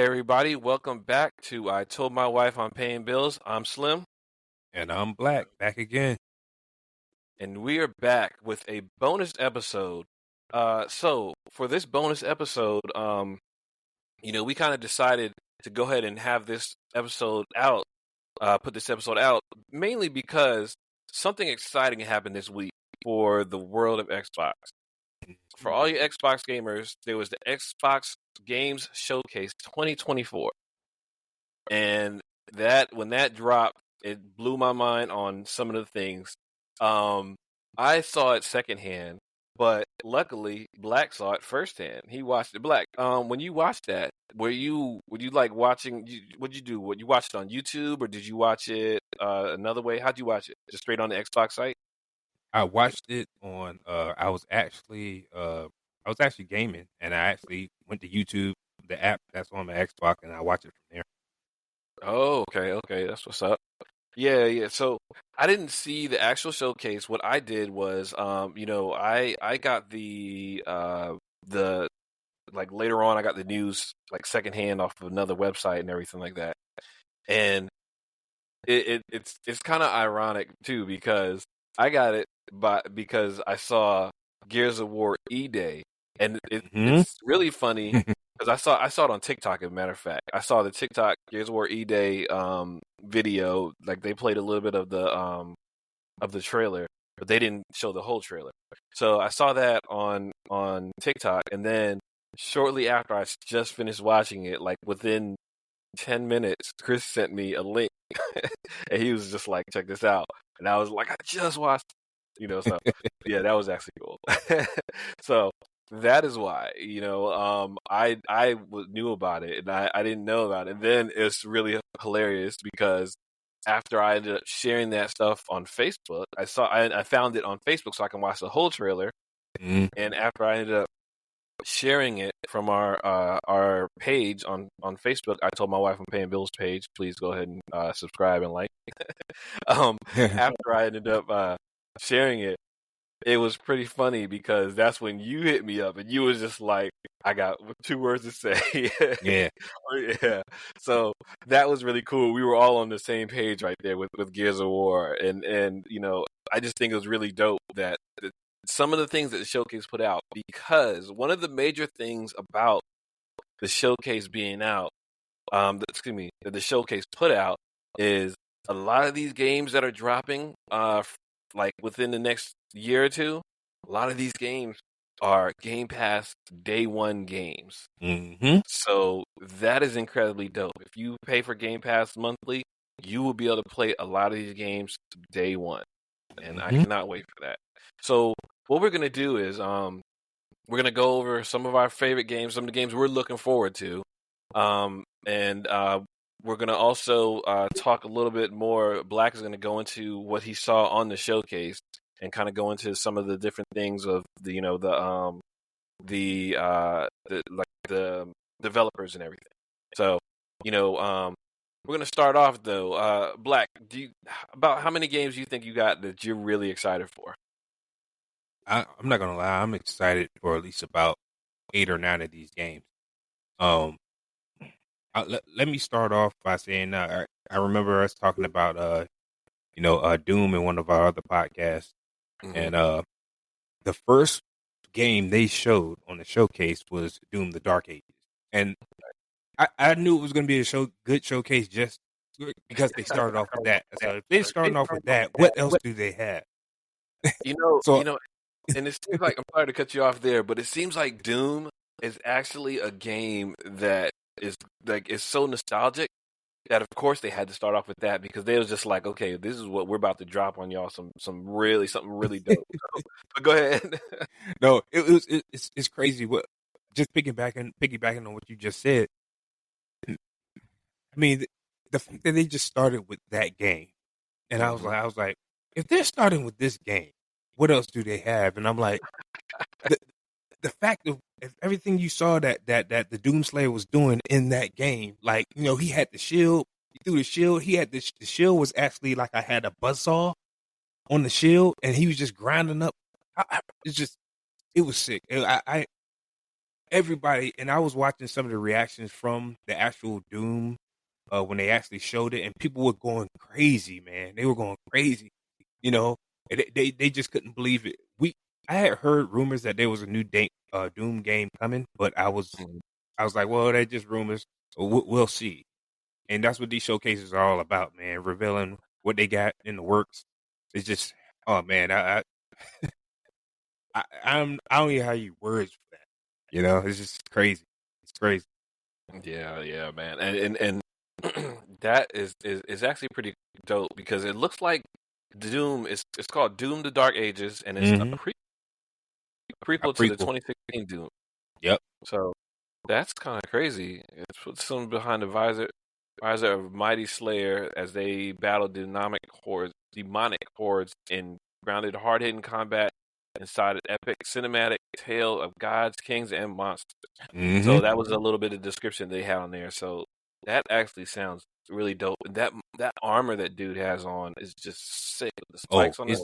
Hey everybody, welcome back to I Told My Wife I'm Paying Bills. I'm Slim, And I'm Black, back again. and we are back with a bonus episode. So for this bonus episode, we kind of decided to go ahead and have this episode out, put this episode out, mainly because something exciting happened this week for the world of Xbox. For all you Xbox gamers, there was the Xbox Games Showcase 2024. And when that dropped, it blew my mind on some of the things. I saw it secondhand, but luckily Black saw it firsthand. He watched it. Black, when you watched that, were you like watching? What'd you do? What you watched it on YouTube, or did you watch it another way? How'd you watch it? Just straight on the Xbox site? I watched it on I was actually gaming, and I actually went to YouTube, the app that's on my Xbox, and I watched it from there. Oh, okay, that's what's up. Yeah. So I didn't see the actual showcase. What I did was, I got the like later on, I got the news like secondhand off of another website and everything like that. And it's kind of ironic too because I got it, because I saw Gears of War E-Day, and it's really funny because I saw it on TikTok. As a matter of fact, I saw the TikTok Gears of War E-Day video. Like they played a little bit of the trailer, but they didn't show the whole trailer. So I saw that on TikTok, and then shortly after I just finished watching it, like within 10 minutes, Chris sent me a link, and he was just like, "Check this out," and I was like, "I just watched," So yeah, that was actually cool. So that is why, knew about it, and I didn't know about it. And then it's really hilarious because after I ended up sharing that stuff on Facebook, I found it on Facebook so I can watch the whole trailer. And after I ended up sharing it from our page on Facebook, I told my wife I'm paying bills page, please go ahead and subscribe and like. After I ended up sharing it, it was pretty funny because that's when you hit me up and you was just like, I got 2 words to say. Yeah. Yeah. So that was really cool. We were all on the same page right there with Gears of War. And I just think it was really dope that some of the things that the showcase put out, because one of the major things about the showcase being out, that the showcase put out, is a lot of these games that are dropping, like within the next year or two, a lot of these games are Game Pass day one games. So that is incredibly dope. If you pay for Game Pass monthly, you will be able to play a lot of these games day one. And I cannot wait for that. So what we're going to do is we're going to go over some of our favorite games, some of the games we're looking forward to. And we're going to also talk a little bit more. Black is going to go into what he saw on the showcase and kind of go into some of the different things of the developers and everything. So, we're going to start off though. Black, about how many games do you think you got that you're really excited for? I'm not gonna lie, I'm excited for at least about 8 or 9 of these games. Let me start off by saying I remember us talking about Doom in one of our other podcasts, and the first game they showed on the showcase was Doom: The Dark Ages, and I knew it was going to be a good showcase just because they started off with that. So if they're starting off with that, what else do they have? And it seems like, I'm sorry to cut you off there, but it seems like Doom is actually a game that is so nostalgic that of course they had to start off with that, because they was just like, okay, this is what we're about to drop on y'all, something really dope. But go ahead. No, it's crazy. What, just piggybacking on what you just said. I mean, the fact that they just started with that game, and I was like, if they're starting with this game, what else do they have? And I'm like, the fact of everything you saw that the Doomslayer was doing in that game, like, he had the shield, he threw the shield, he had the shield was actually like I had a buzzsaw on the shield, and he was just grinding up. It was sick. everybody, and I was watching some of the reactions from the actual Doom when they actually showed it, and people were going crazy, man. They were going crazy, you know. And they just couldn't believe it. I had heard rumors that there was a new Doom game coming, but I was like, well, they're just rumors. So we'll see. And that's what these showcases are all about, man. Revealing what they got in the works. It's just, oh man, I don't even have you words for that. You know, it's just crazy. It's crazy. Yeah, man, and that is actually pretty dope because it looks like Doom is it's called Doom: The Dark Ages, and it's Mm-hmm. a A prequel to the prequel. 2016 Doom. Yep. So that's kind of crazy. It's put some behind the visor of Mighty Slayer as they battle demonic hordes in grounded, hard-hitting combat inside an epic cinematic tale of gods, kings, and monsters. Mm-hmm. So that was a little bit of description they had on there. So that actually sounds really dope. And that armor that dude has on is just sick. The Oh, spikes on it.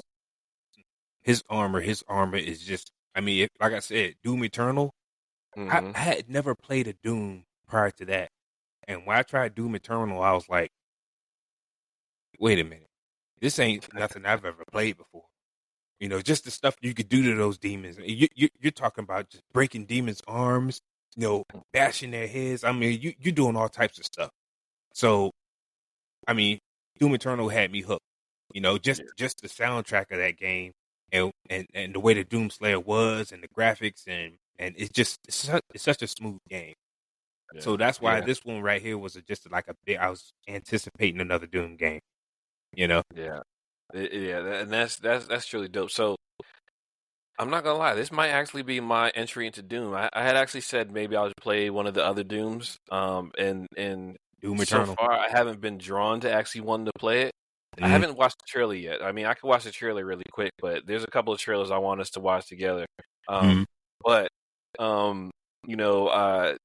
his armor is just. I mean, like I said, Doom Eternal. Mm-hmm. I had never played a Doom prior to that, and when I tried Doom Eternal, I was like, wait a minute, this ain't nothing I've ever played before. You know, just the stuff you could do to those demons. You're talking about just breaking demons' arms, you know, bashing their heads. I mean, you're doing all types of stuff. So, I mean, Doom Eternal had me hooked. You know, just the soundtrack of that game, and the way the Doom Slayer was, and the graphics, and it's such a smooth game. Yeah. So that's why this one right here was just like a big. I was anticipating another Doom game. You know. Yeah. And that's truly dope. So I'm not gonna lie, this might actually be my entry into Doom. I had actually said maybe I'll play one of the other Dooms. And Doom so Eternal. far I haven't been drawn to actually wanting to play it. I haven't watched the trailer yet. I mean, I could watch the trailer really quick, but there's a couple of trailers I want us to watch together. But you know,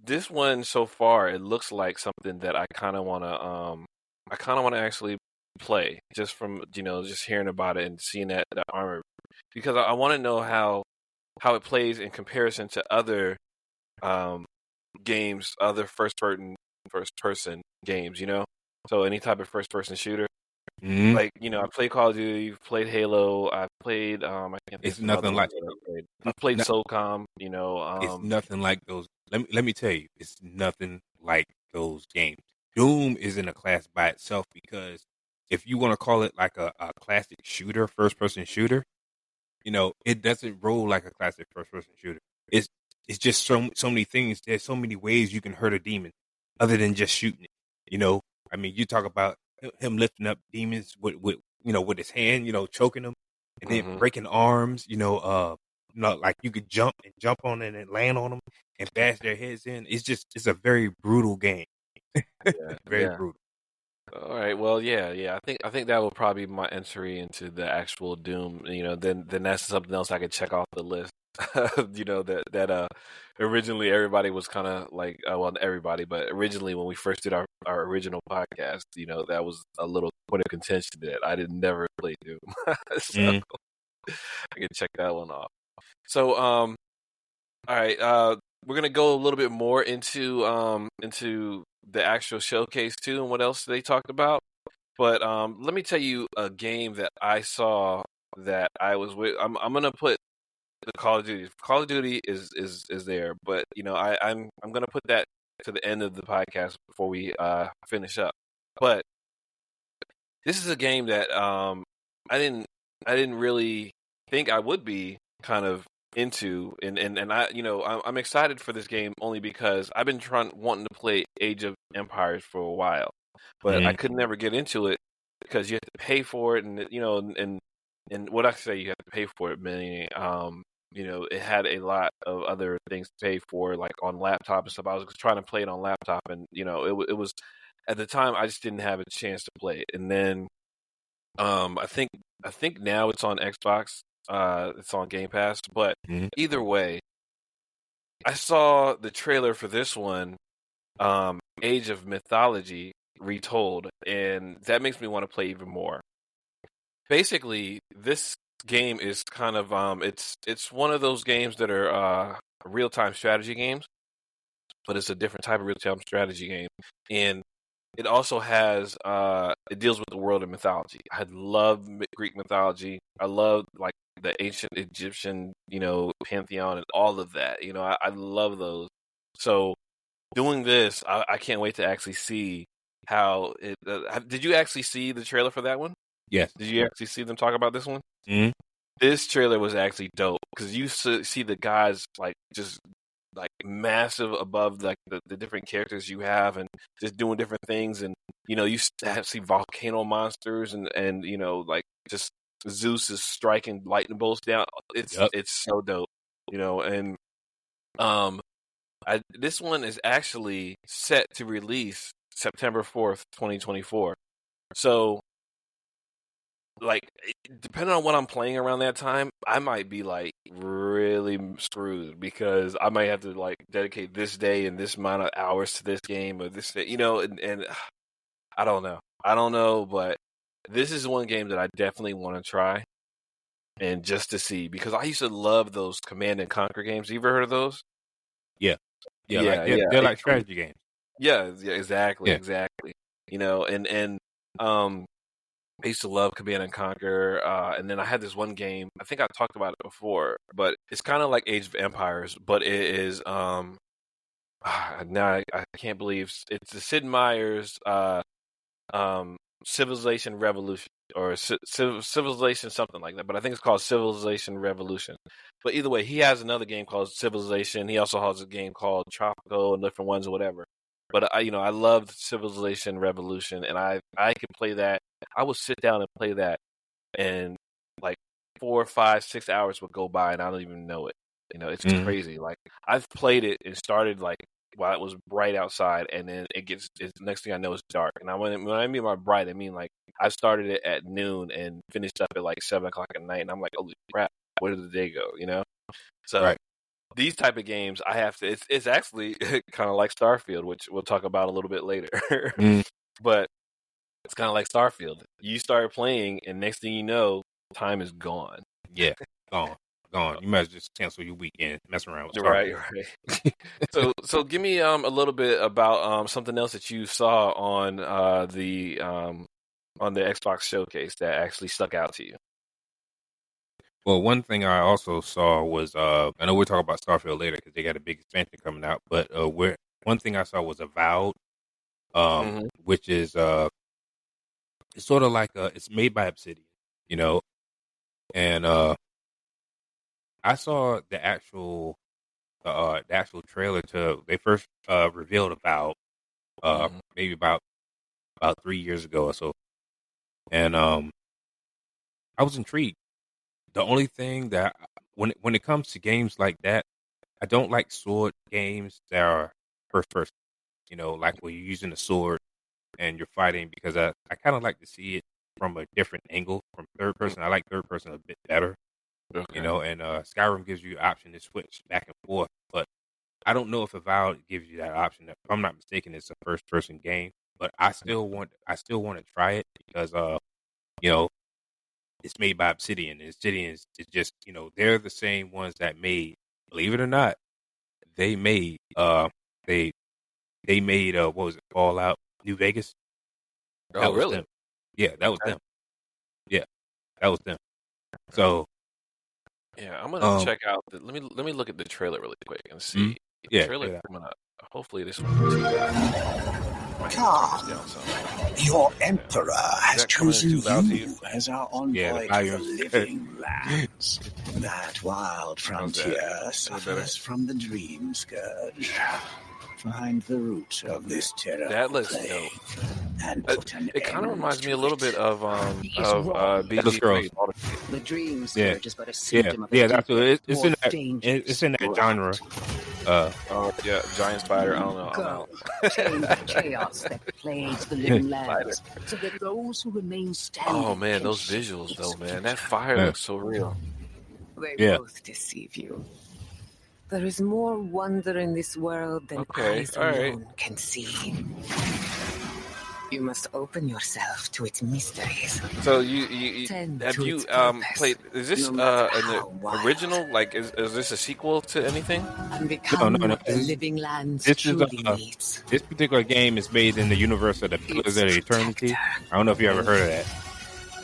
this one so far it looks like something that I kind of want to actually play just from just hearing about it and seeing that armor because I want to know how it plays in comparison to other games, other first person games, so any type of first person shooter. Like, I played Call of Duty, played Halo, I've played I can't think It's of some other nothing like ones that I've played SOCOM, it's nothing like those. Let me tell you, it's nothing like those games. Doom is in a class by itself because if you want to call it like a classic shooter, first person shooter, it doesn't roll like a classic first person shooter. It's just so many things. There's so many ways you can hurt a demon other than just shooting it. I mean, you talk about him lifting up demons with his hand, choking them and then breaking arms, like you could jump on it and land on them and bash their heads in. It's a very brutal game. Very yeah. brutal. All right. Well, yeah. I think that will probably be my entry into the actual Doom. Then that's something else I could check off the list. That originally everybody was kind of like, well, not everybody, but originally when we first did our original podcast, that was a little point of contention that I didn't never play Doom, so I can check that one off. So, all right. We're gonna go a little bit more into the actual showcase too, and what else they talked about. But let me tell you a game that I saw that I was with. I'm gonna put the Call of Duty. Call of Duty is there, but I'm gonna put that to the end of the podcast before we finish up. But this is a game that I didn't really think I would be kind of into, and I'm excited for this game only because I've been wanting to play Age of Empires for a while, but I could never get into it because you have to pay for it, and and what I say you have to pay for it, meaning it had a lot of other things to pay for, like on laptop and stuff. I was trying to play it on laptop, and it was at the time I just didn't have a chance to play it, and then I think now it's on Xbox. It's on Game Pass, but either way, I saw the trailer for this one, Age of Mythology Retold, and that makes me want to play even more. Basically, this game is kind of it's one of those games that are real-time strategy games, but it's a different type of real-time strategy game. And it also has it deals with the world of mythology. I love Greek mythology. I love like the ancient Egyptian, pantheon and all of that. I love those. So doing this, I can't wait to actually see how it. Did you actually see the trailer for that one? Yes. Did you actually see them talk about this one? Mm-hmm. This trailer was actually dope because you see the guys like just like massive above like the different characters you have and just doing different things, and you see volcano monsters and like just Zeus is striking lightning bolts down. It's so dope, and this one is actually set to release September 4th, 2024. So like depending on what I'm playing around that time, I might be like really screwed because I might have to like dedicate this day and this amount of hours to this game or this, and I don't know, but this is one game that I definitely want to try and just to see, because I used to love those Command and Conquer games. You ever heard of those? Yeah. They're like strategy games. Yeah, exactly. And I used to love Command and Conquer, and then I had this one game. I think I talked about it before, but it's kind of like Age of Empires, but it is now I can't believe it's the Sid Meier's Civilization Revolution or Civilization something like that. But I think it's called Civilization Revolution. But either way, he has another game called Civilization. He also has a game called Tropico and different ones or whatever. But I loved Civilization Revolution, and I could play that. I would sit down and play that, and like 4, 5, 6 hours would go by, and I don't even know it. It's crazy. Like I've played it and started like while it was bright outside, and then next thing I know, it's dark. And when I mean by bright, I mean like I started it at noon and finished up at like 7 o'clock at night, and I'm like, holy crap, where did the day go? So. Right. These type of games, I have to. It's actually kind of like Starfield, which we'll talk about a little bit later. But it's kind of like Starfield. You start playing, and next thing you know, time is gone. Yeah, gone. You might just cancel your weekend, mess around with Starfield. Right. So give me a little bit about something else that you saw on the Xbox showcase that actually stuck out to you. Well, one thing I also saw was, I know we'll talk about Starfield later because they got a big expansion coming out, but one thing I saw was Avowed, which is it's sort of like it's made by Obsidian, and I saw the actual trailer they first revealed about maybe about 3 years ago or so, and I was intrigued. The only thing that when it comes to games like that, I don't like sword games that are first person. Like where you're using a sword and you're fighting, because I kind of like to see it from a different angle, from third person. I like third person a bit better. Okay. And Skyrim gives you the option to switch back and forth, but I don't know if Avowed gives you that option. If I'm not mistaken, it's a first person game, but I still want to try it because it's made by Obsidian. And Obsidian is just, they're the same ones that made, believe it or not, they made they made what was it, Fallout New Vegas. Oh, really? Them. Yeah, that was them. Yeah, that was them. So yeah, I'm gonna check out. Let me look at the trailer really quick and see. The trailer coming up. Hopefully this one. Your emperor has chosen you as our envoy to the living lands. That wild frontier suffers from the dream scourge. Find the root of this terror. That looks dope. It kind of reminds me a little bit of BG. The dream scourge is but a symptom of that's it. It's in that genre. Giant spider. I don't know. Tame the chaos that plagues the living lands, so that those who remain standing. Oh man, those visuals though, man. That fire looks so real. They both deceive you. There is more wonder in this world than eyes alone can see. You must open yourself to its mysteries. So you have you played? Is this an original? Like, is this a sequel to anything? No. This particular game is made in the universe of the Pillars of Eternity. I don't know if you ever heard of that,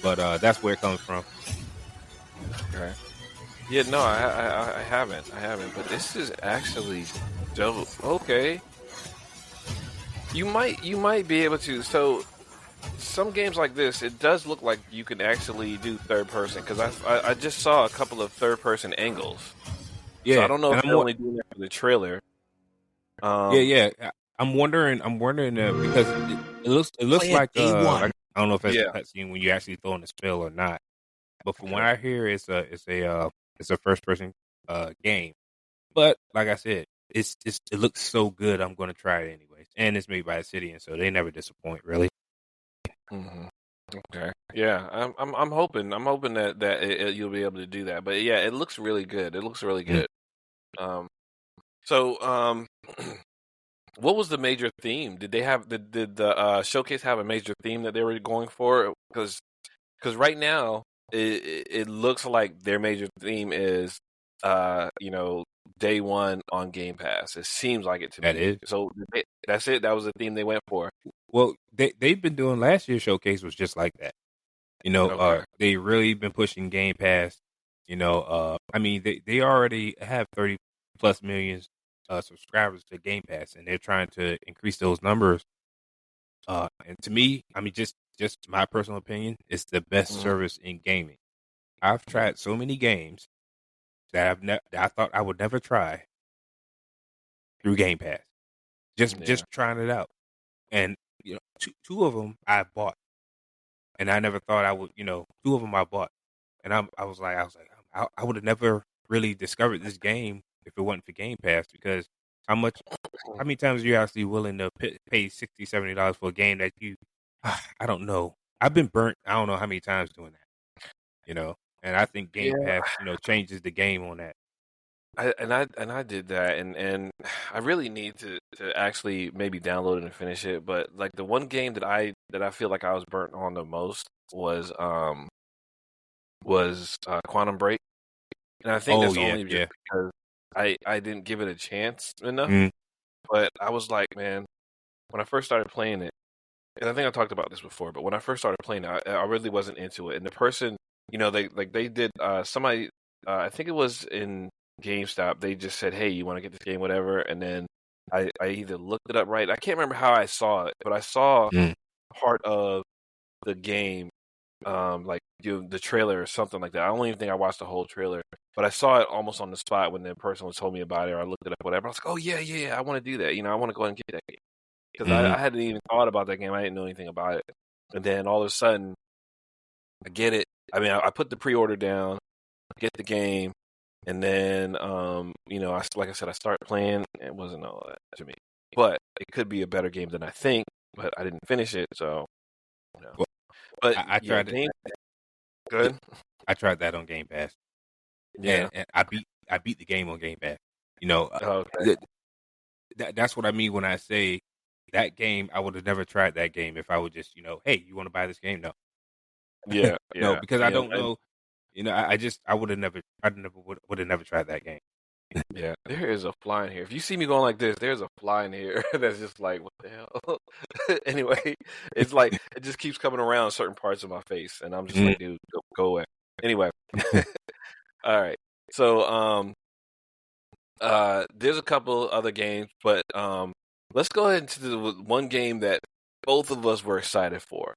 but that's where it comes from. Okay. Yeah, no, I haven't. But this is actually dope. Okay. You might be able to. So, some games like this, it does look like you can actually do third person, because I just saw a couple of third person angles. Yeah, so I don't know if they're only doing that for the trailer. Yeah. I'm wondering because it looks like I don't know if it's a cutscene when you actually throw in the spell or not. But from what I hear, it's a first person game. But like I said, it looks so good. I'm going to try it anyways, and it's made by Obsidian, so they never disappoint, really. Mm-hmm. Okay, yeah, I'm hoping that you'll be able to do that. But yeah, it looks really good. Mm-hmm. What was the major theme? Did the showcase have a major theme that they were going for? Because right now it looks like their major theme is day one on Game Pass. It seems like it to me. That is. So that's it. That was the theme they went for. Well, they've been doing, last year's showcase was just like that. They really been pushing Game Pass. I mean, they already have 30 plus million subscribers to Game Pass, and they're trying to increase those numbers. And to me, I mean, just my personal opinion, it's the best service in gaming. I've tried so many games that I thought I would never try through Game Pass. Just trying it out. And two of them I bought, and I never thought I would. Two of them I bought, and I was like, I would have never really discovered this game if it wasn't for Game Pass, because how many times are you actually willing to pay $60, $70 for a game that I don't know. I've been burnt. I don't know how many times doing that. And I think Game Pass, changes the game on that. I did that, and I really need to actually maybe download it and finish it. But like the one game that I feel like I was burnt on the most was Quantum Break, and I think that's only because I didn't give it a chance enough. Mm. But I was like, man, when I first started playing it, and I think I talked about this before, but when I first started playing it, I really wasn't into it. And the person, they did somebody, I think it was in GameStop, they just said, hey, you want to get this game, whatever. And then I either looked it up right. I can't remember how I saw it, but I saw part of the game, the trailer or something like that. I don't even think I watched the whole trailer, but I saw it almost on the spot when the person was told me about it, or I looked it up, whatever. I was like, oh yeah, I want to do that. I want to go ahead and get that game. Because I hadn't even thought about that game. I didn't know anything about it. And then all of a sudden, I get it. I mean, I put the pre-order down, get the game, and then, like I said, I started playing. It wasn't all that to me. But it could be a better game than I think, but I didn't finish it, so, Well, but I tried it. Good. I tried that on Game Pass. Yeah. And I beat the game on Game Pass. Okay. That's what I mean when I say that game. I would have never tried that game if I would just, hey, you want to buy this game? No. Yeah. No, because I don't know. I would have never tried that game. Yeah, there is a fly in here. If you see me going like this, there's a fly in here that's just like, what the hell? Anyway, it's like it just keeps coming around certain parts of my face, and I'm just like, dude, go away. Anyway, all right. So, there's a couple other games, but let's go ahead into the one game that both of us were excited for: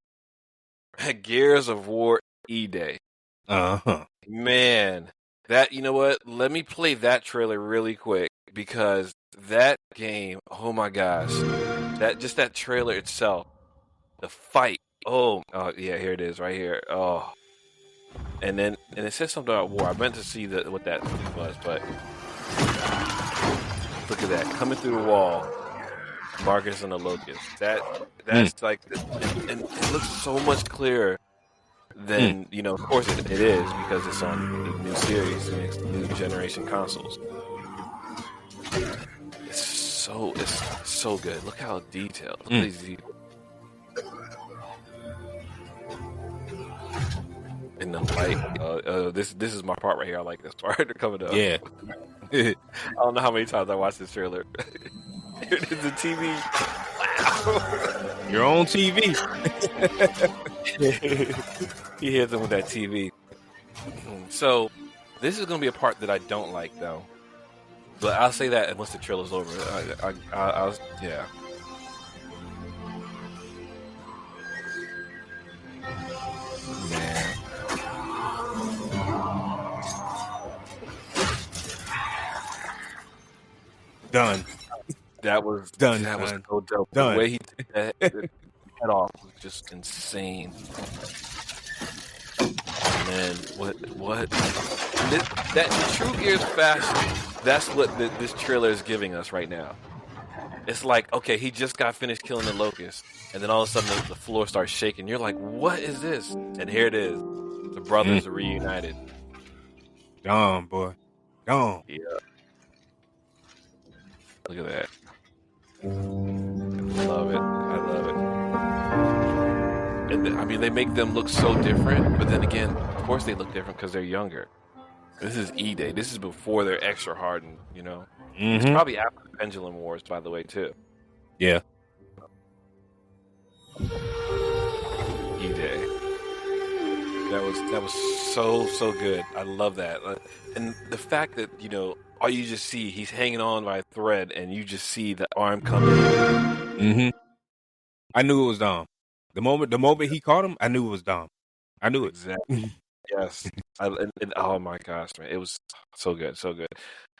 Gears of War E-Day. Man, that, you know what? Let me play that trailer really quick, because that game, oh my gosh, that trailer itself, the fight. Oh yeah, here it is right here. Oh, and it says something about war. I meant to see what that was, but look at that coming through the wall. Marcus and the Locust. That's like, and it looks so much clearer than, of course it is, because it's on the new series, the new generation consoles. It's so good. Look how detailed. Look at these details. in the fight. This is my part right here. I like this part coming up. Yeah. I don't know how many times I watched this trailer. Here it is, the TV. Wow. Your own TV. He hits him with that TV. So this is going to be a part that I don't like, though. But I'll say that once the trailer's over. Yeah. Man. Done. That was done. That was so dope. Done. The way he took that head off was just insane. Man, what? That true Gears fashion. That's what this trailer is giving us right now. It's like, okay, he just got finished killing the locust, and then all of a sudden the floor starts shaking. You're like, what is this? And here it is. The brothers are reunited. Gone, boy. Gone. Yeah. Look at that. I love it. I love it. And I mean, they make them look so different, but then again, of course they look different because they're younger. This is E-Day. This is before they're extra hardened, you know? It's probably after the Pendulum Wars, by the way, too. Yeah. E-Day. That was so good. I love that. And the fact that, you know, all you just see, he's hanging on by a thread, and you just see the arm coming. I knew it was Dom. The moment he caught him, I knew it was Dom. I knew it. Exactly. Yes. Oh my gosh, man. It was so good, so good.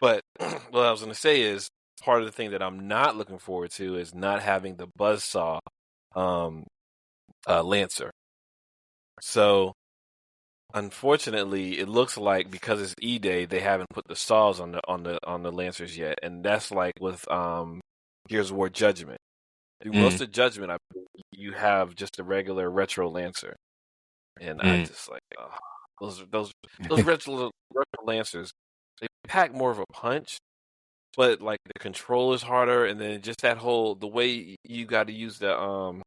But what I was going to say is, part of the thing that I'm not looking forward to is not having the Buzzsaw Lancer. So, unfortunately, it looks like because it's E-Day, they haven't put the saws on the Lancers yet, and that's like with Gears of War Judgment. Through most of Judgment, I believe you have just a regular retro Lancer, and I just like those retro Lancers. They pack more of a punch, but like the control is harder, and then just that the way you got to use the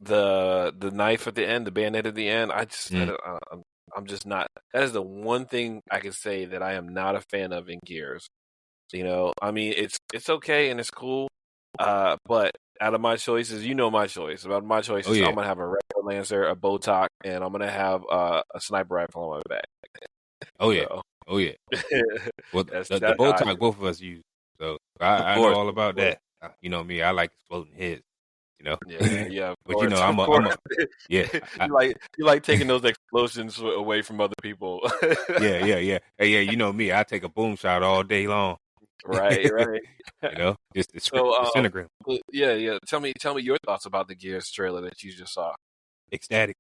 knife at the end, the bayonet at the end. I'm just not. That is the one thing I can say that I am not a fan of in Gears. You know, I mean, it's okay and it's cool, but out of my choices, you know my choice. About my choices, I'm gonna have a regular Lancer, a Botok, and I'm gonna have a sniper rifle on my back. Oh yeah, oh yeah. Well, the Botok both of us use, so I know all about that. You know me, I like exploding heads. You know, yeah. But you know, I'm a yeah. You like taking those explosions away from other people. yeah. You know me, I take a boom shot all day long. Right. You know, just disintegrate. Yeah. Tell me your thoughts about the Gears trailer that you just saw. Ecstatic.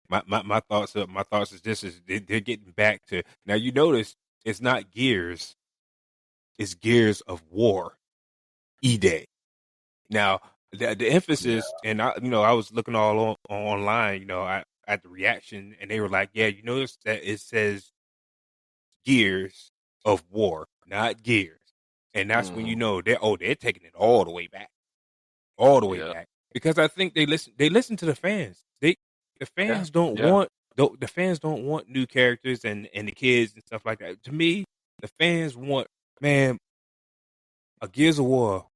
My thoughts is this is they're getting back to now. You notice it's not Gears, it's Gears of War, E-Day. Now the emphasis, and I was looking all online, you know, at the reaction, and they were like, yeah, you notice that it says Gears of War, not Gears. And that's when you know they're taking it all the way back. Back. Because I think they listen to the fans. The fans don't want new characters and the kids and stuff like that. To me, the fans want, man, a Gears of War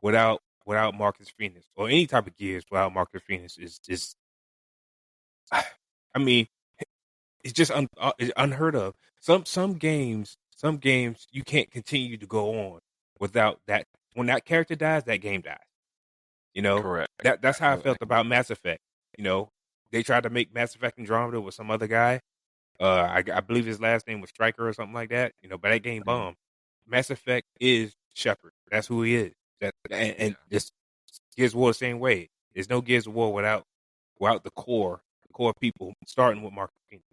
without Marcus Phoenix, or any type of Gears without Marcus Phoenix is just, I mean, it's just unheard of. Some games you can't continue to go on without that. When that character dies, that game dies. You know, correct. That's how I felt about Mass Effect. You know, they tried to make Mass Effect Andromeda with some other guy. I believe his last name was Stryker or something like that. You know, but that game bombed. Mass Effect is Shepard. That's who he is. And this Gears of War the same way. There's no Gears of War without the core people, starting with Marcus Phoenix.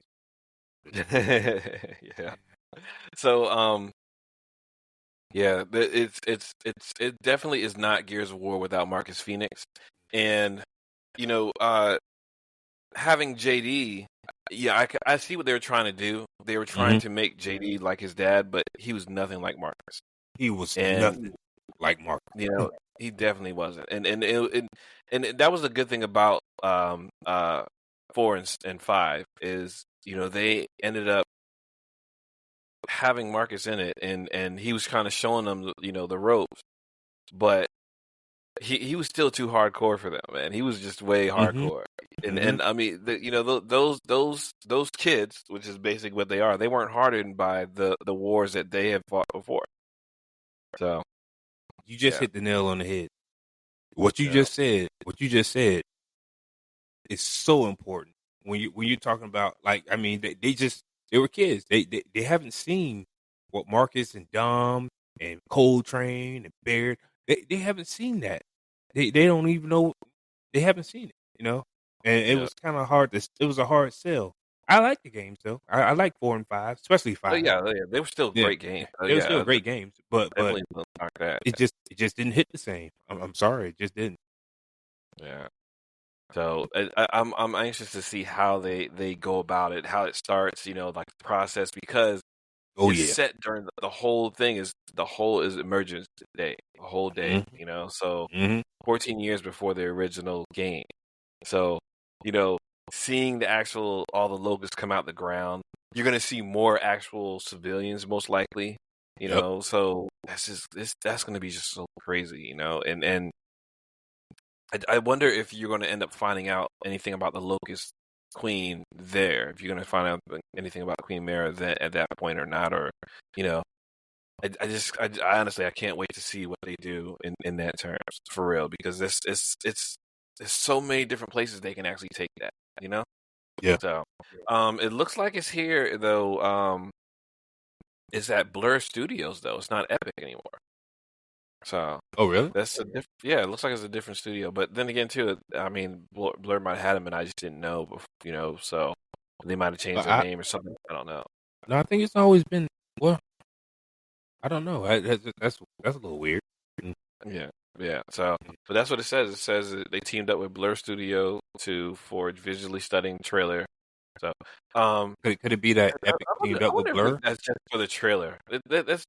Yeah. So it definitely is not Gears of War without Marcus Phoenix, and you know, having JD. Yeah, I see what they were trying to do. They were trying to make JD like his dad, but he was nothing like Marcus. He was nothing like Marcus. You know, he definitely wasn't. And that was the good thing about 4 and 5 is they ended up having Marcus in it, and he was kind of showing them, the ropes, but he was still too hardcore for them, man. He was just way hardcore, and I mean, those kids, which is basically what they are, they weren't hardened by the wars that they have fought before. So you just hit the nail on the head. What you just said is so important when you're talking about, like, I mean, they were kids. They haven't seen what Marcus and Dom and Coltrane and Baird, they haven't seen that. They don't even know. They haven't seen it, and it was kind of hard. It was a hard sell. I like the games though. I like 4 and 5, especially 5. Oh, yeah, they were still great games. They were still great games, but that. it just didn't hit the same. I'm sorry, it just didn't. Yeah. So I'm anxious to see how they go about it, how it starts, like the process, because it's set during the whole thing is Emergence Day, the whole day, so 14 years before the original game. So, seeing all the locusts come out the ground, you're going to see more actual civilians, most likely, so that's going to be just so crazy, and I wonder if you're going to end up finding out anything about the Locust Queen there, if you're going to find out anything about Queen Mara at that point or not, or, I honestly, I can't wait to see what they do in that terms, for real, because there's so many different places they can actually take that, Yeah. So, it looks like it's here, though, it's at Blur Studios, though. It's not Epic anymore. So, oh really? That's it looks like it's a different studio. But then again, too, I mean, Blur might have had them, and I just didn't know. So they might have changed their name or something. I don't know. No, I think it's always been. Well, I don't know. That's a little weird. Yeah. So, but that's what it says. It says that they teamed up with Blur Studio to forge visually stunning trailer. So, could it be that Epic teamed up with Blur? That's just for the trailer. That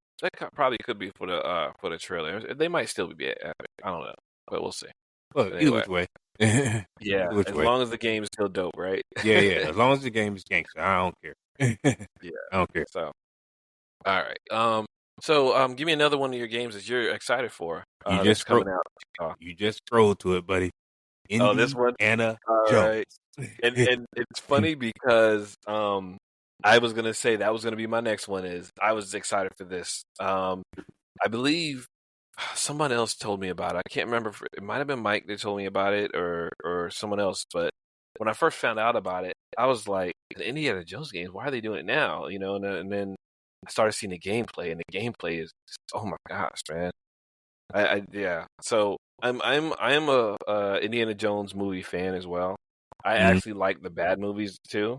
probably could be for the trailer. They might still be Epic. I don't know, but we'll see. Well, either which way. Yeah, as long as the game is still dope, right? Yeah. As long as the game is gangster, I don't care. Yeah, I don't care. So, all right. So, give me another one of your games that you're excited for. You just coming out. You just scrolled to it, buddy. This one, Indiana Jones. Right. And it's funny because I was gonna say that was gonna be my next one. Is I was excited for this. I believe someone else told me about it. I can't remember. It might have been Mike that told me about it, or someone else. But when I first found out about it, I was like, "The Indiana Jones games. Why are they doing it now?" And then I started seeing the gameplay, and the gameplay is just, oh my gosh, man! Yeah. So I am a Indiana Jones movie fan as well. I actually like the bad movies too.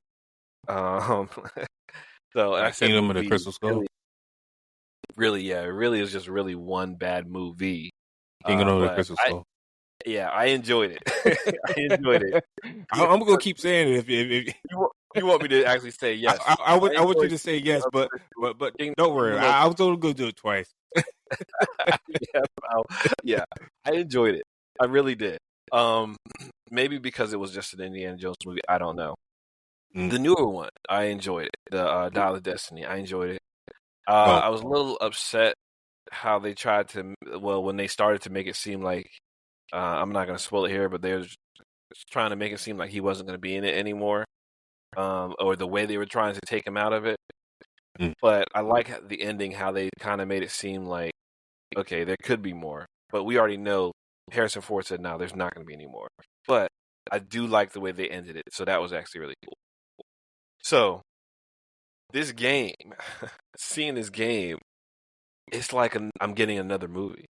So I said Kingdom of the Crystal Skull. Really, it really is just really one bad movie. Kingdom of the Crystal Skull. I enjoyed it. I enjoyed it. I'm gonna keep saying it. If you want me to actually say yes, I want you to say yes, but don't worry. I was only gonna do it twice. Yeah, I enjoyed it. I really did. Maybe because it was just an Indiana Jones movie. I don't know. The newer one, I enjoyed it. The Dial of Destiny, I enjoyed it. I was a little upset how they tried to. Well, when they started to make it seem like I'm not going to spoil it here, but they were trying to make it seem like he wasn't going to be in it anymore, or the way they were trying to take him out of it. But I like the ending, how they kind of made it seem like, okay, there could be more, but we already know. Harrison Ford said, "No, there's not going to be any more." But I do like the way they ended it, so that was actually really cool. So this game, seeing this game, it's like I'm getting another movie.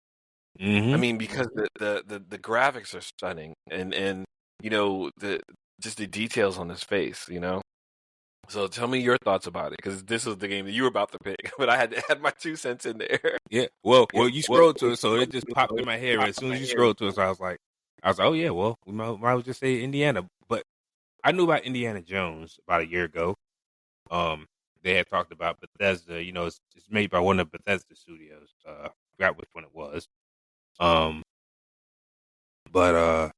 I mean, because the graphics are stunning, and the details on his face, So tell me your thoughts about it, because this was the game that you were about to pick, but I had to add my 2 cents in there. Yeah, well, you scrolled to it, so it just popped in my head. As soon as you scrolled to it, so I was like, oh yeah, well, we might as well just say Indiana. But I knew about Indiana Jones about a year ago. They had talked about Bethesda. It's made by one of Bethesda studios. I forgot which one it was. But I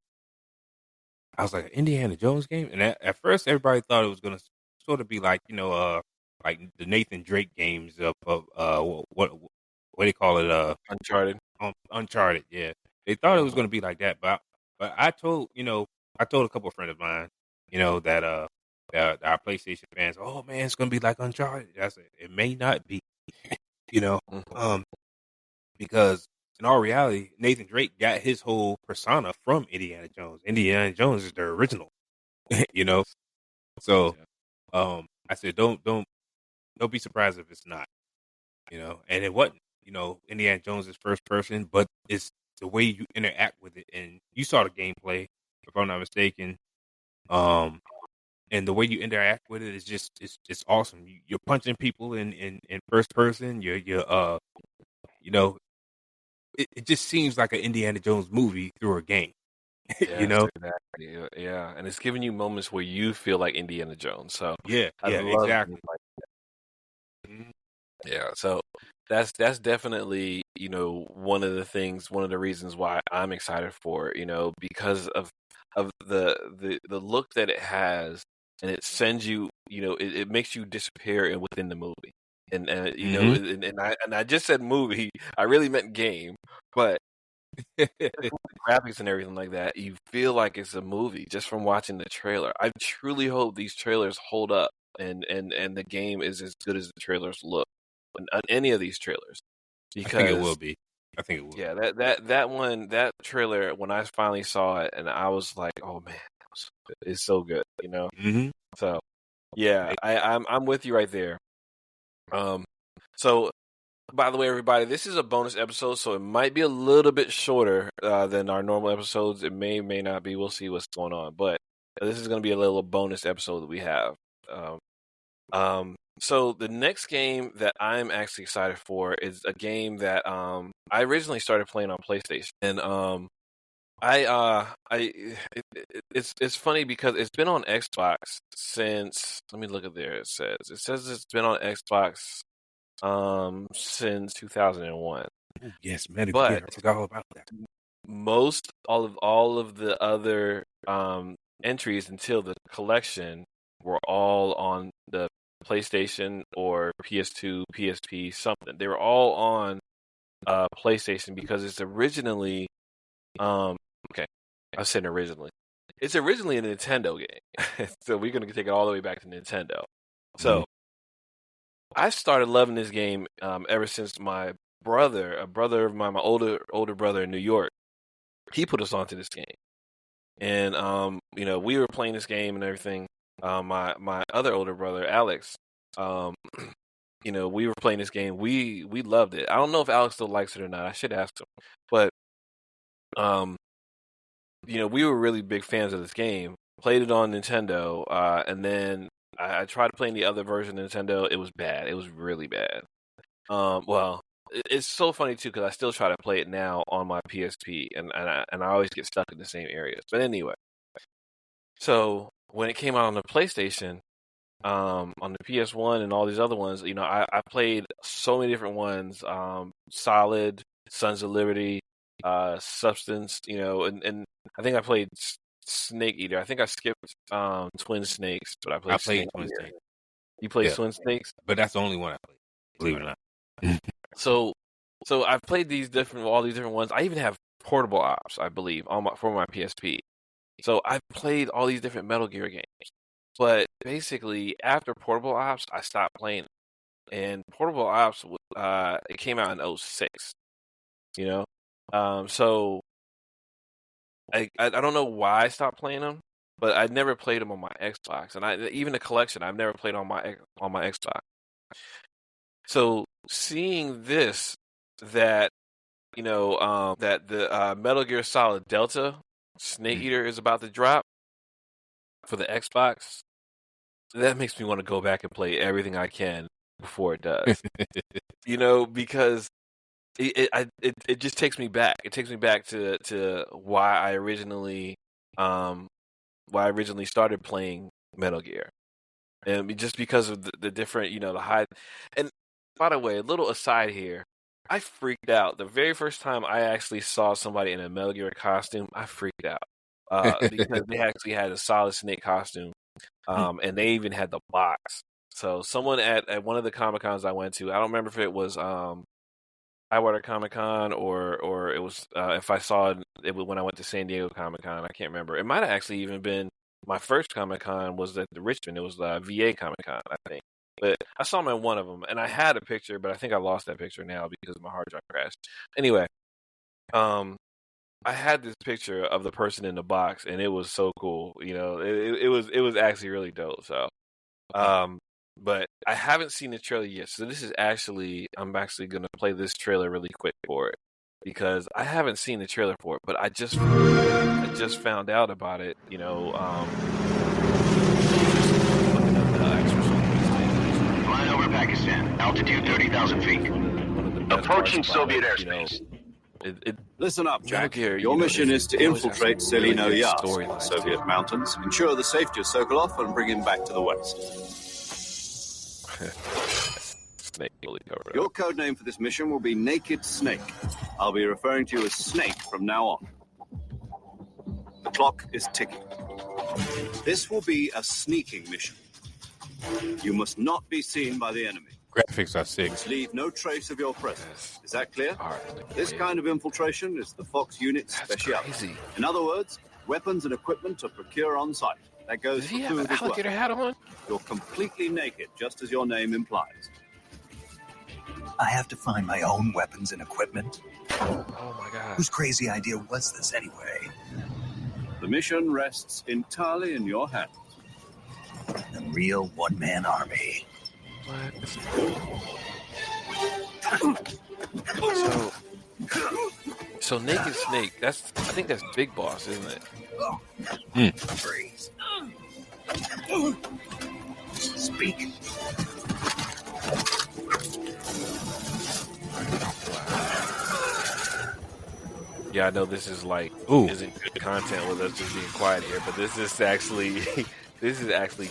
was like, Indiana Jones game, and at first everybody thought it was gonna sort of be like like the Nathan Drake games of what do you call it? Uncharted. Uncharted. Yeah, they thought it was going to be like that, but I told a couple of friends of mine, that our PlayStation fans, oh man, it's going to be like Uncharted. I said it may not be, because in all reality, Nathan Drake got his whole persona from Indiana Jones. Indiana Jones is the original, So, I said, don't be surprised if it's not, and it wasn't. Indiana Jones is first person, but it's the way you interact with it, and you saw the gameplay, if I'm not mistaken. And the way you interact with it is just it's awesome. You're punching people in first person. It just seems like an Indiana Jones movie through a game. Yes, exactly. Yeah, and it's giving you moments where you feel like Indiana Jones. So exactly. Yeah, so that's definitely one of the reasons why I'm excited for it. Because of the look that it has, and it sends you. It makes you disappear within the movie. And and I just said movie. I really meant game, but graphics and everything like that, you feel like it's a movie just from watching the trailer. I truly hope these trailers hold up, and the game is as good as the trailers look on any of these trailers. Because I think it will be. Yeah, that trailer, when I finally saw it, and I was like, oh man, it's so good, So yeah, I'm with you right there. So, by the way, everybody, this is a bonus episode, so it might be a little bit shorter than our normal episodes. It may not be. We'll see what's going on. But this is going to be a little bonus episode that we have. So the next game that I'm actually excited for is a game that I originally started playing on PlayStation, and it's funny because it's been on Xbox since. Let me look at there. It says it's been on Xbox since 2001. Yes, man. But I forgot all about that. Most all of the other entries until the collection were all on the PlayStation or PS2, PSP, something. They were all on PlayStation because it's originally okay. I said originally. It's originally a Nintendo game. So we're gonna take it all the way back to Nintendo. So I started loving this game ever since a brother of mine, my older brother in New York, he put us onto this game. And we were playing this game and everything. My other older brother, Alex, we were playing this game. We loved it. I don't know if Alex still likes it or not. I should ask him. But we were really big fans of this game. Played it on Nintendo, and then I tried playing the other version of Nintendo. It was bad. It was really bad. It's so funny too because I still try to play it now on my PSP, and I always get stuck in the same areas. But anyway, so when it came out on the PlayStation, on the PS1 and all these other ones, I played so many different ones. Solid, Sons of Liberty, Substance, and I think I played Snake Eater. I think I skipped Twin Snakes, but I played Twin Snakes. You played Twin Snakes? But that's the only one I played, believe it or not. So I've played all these different ones. I even have Portable Ops, I believe, for my PSP. So I've played all these different Metal Gear games. But basically, after Portable Ops, I stopped playing. And Portable Ops, it came out in 2006. So I don't know why I stopped playing them, but I never played them on my Xbox, and even the collection I've never played on my Xbox. So seeing this, that that the Metal Gear Solid Delta Snake Eater is about to drop for the Xbox, that makes me want to go back and play everything I can before it does. Because it just takes me back. It takes me back to why I originally started playing Metal Gear, and just because of the different, the high. And by the way, a little aside here, I freaked out the very first time I actually saw somebody in a Metal Gear costume. I freaked out because they actually had a Solid Snake costume and they even had the box. So someone at one of the Comic-Cons I went to, I don't remember if it was Highwater Comic-Con or it was if I saw it when I went to San Diego Comic-Con. I can't remember. It might have actually even been my first Comic-Con was at the Richmond. It was VA Comic-Con, I think. But I saw him in one of them, and I had a picture, but I think I lost that picture now because my hard drive crashed. Anyway, I had this picture of the person in the box, and it was so cool. You know, it was actually really dope. So, but I haven't seen the trailer yet. So this is I'm actually gonna play this trailer really quick for it because I haven't seen the trailer for it, but I just found out about it. You know, Flying over Pakistan, altitude 30,000 feet. Approaching Soviet airspace. Listen up, Jack. Your mission is to infiltrate Selino Yas, the Soviet mountains, ensure the safety of Sokolov, and bring him back to the West. Snake really covered Your code name for this mission will be Naked Snake. I'll be referring to you as Snake from now on. The clock is ticking. This will be a sneaking mission. You must not be seen by the enemy. Graphics are sick. Leave no trace of your presence. Is that clear? This kind of infiltration is the Fox unit's specialty. In other words, weapons and equipment are procured on site. That goes for food as well. Hat on? You're completely naked, just as your name implies. I have to find my own weapons and equipment. Oh my God. Whose crazy idea was this anyway? The mission rests entirely in your hands. A real one-man army. So Naked Snake, I think that's Big Boss, isn't it? Freeze. Speak. Yeah, I know this is isn't good content with us just being quiet here, but this is actually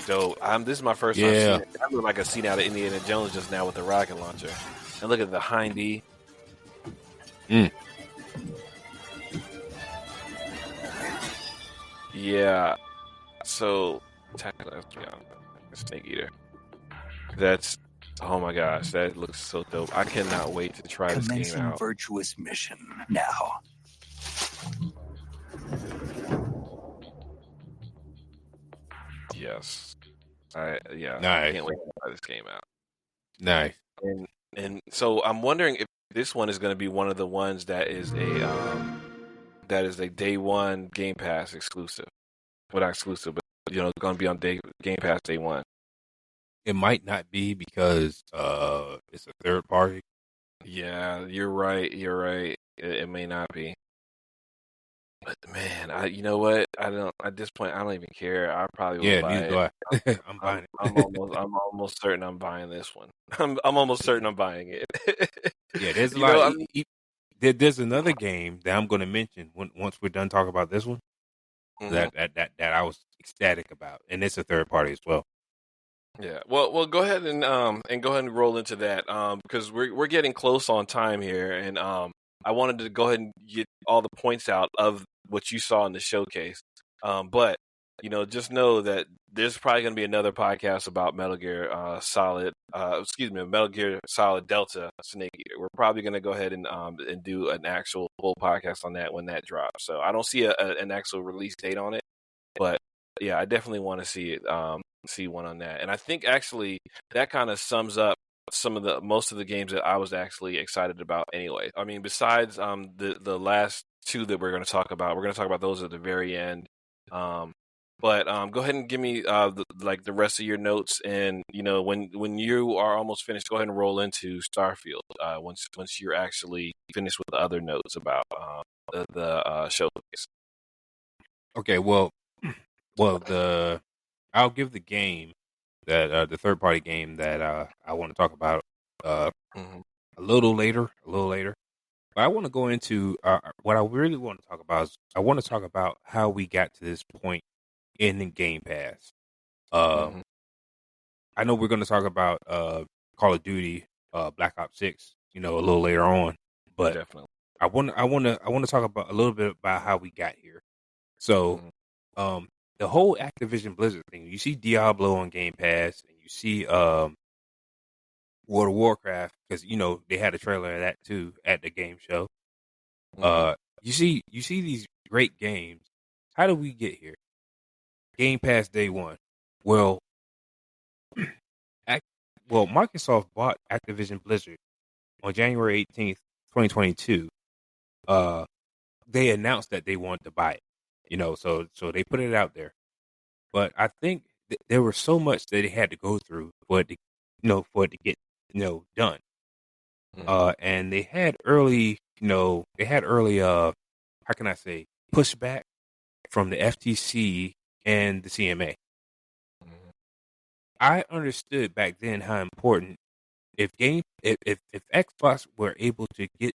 dope. This is my first time seeing it. I look like a scene out of Indiana Jones just now with the rocket launcher. And look at the hindy. Yeah. So, Snake Eater. Oh my gosh, that looks so dope. I cannot wait to try this game out. Virtuous mission now. Yes. I Nice. can't wait to try this game out. Nice. And so I'm wondering if this one is going to be one of the ones that is a day one Game Pass exclusive. Well, not exclusive, but it's going to be on Game Pass day one. It might not be because it's a third party. Yeah, you're right. It may not be. But man, you know what? At this point, I don't even care. I probably will buy it. I'm buying it. I'm almost certain I'm buying this one. I'm almost certain I'm buying it. Yeah, there's a lot. There's another game that I'm going to mention once we're done talking about this one. Mm-hmm. That I was ecstatic about, and it's a third party as well. Yeah, well, go ahead and go ahead and roll into that because we're getting close on time here, and I wanted to go ahead and get all the points out of what you saw in the showcase. But just know that there's probably going to be another podcast about Metal Gear Metal Gear Solid Delta Snake Eater. We're probably going to go ahead and do an actual full podcast on that when that drops. So I don't see an actual release date on it, but yeah, I definitely want to see it. See one on that, and I think actually that kind of sums up most of the games that I was actually excited about. Anyway, I mean, besides the last two that we're going to talk about those at the very end. But go ahead and give me the rest of your notes, and when you are almost finished, go ahead and roll into Starfield. Once you're actually finished with the other notes about the showcase. Okay, I'll give the game that the third party game that I want to talk about a little later. But I want to go into what I really want to talk about is I want to talk about how we got to this point in the Game Pass. I know we're going to talk about Call of Duty, Black Ops 6, a little later on, but definitely I want to talk about a little bit about how we got here. So, the whole Activision Blizzard thing. You see Diablo on Game Pass, and you see World of Warcraft, because they had a trailer of that too at the game show. You see these great games. How did we get here? Game Pass day one. Well, Microsoft bought Activision Blizzard on January 18th, 2022. They announced that they wanted to buy it. So they put it out there. But I think there was so much that they had to go through for it to get done. And they had early, how can I say, pushback from the FTC and the CMA. I understood back then how important if Xbox were able to get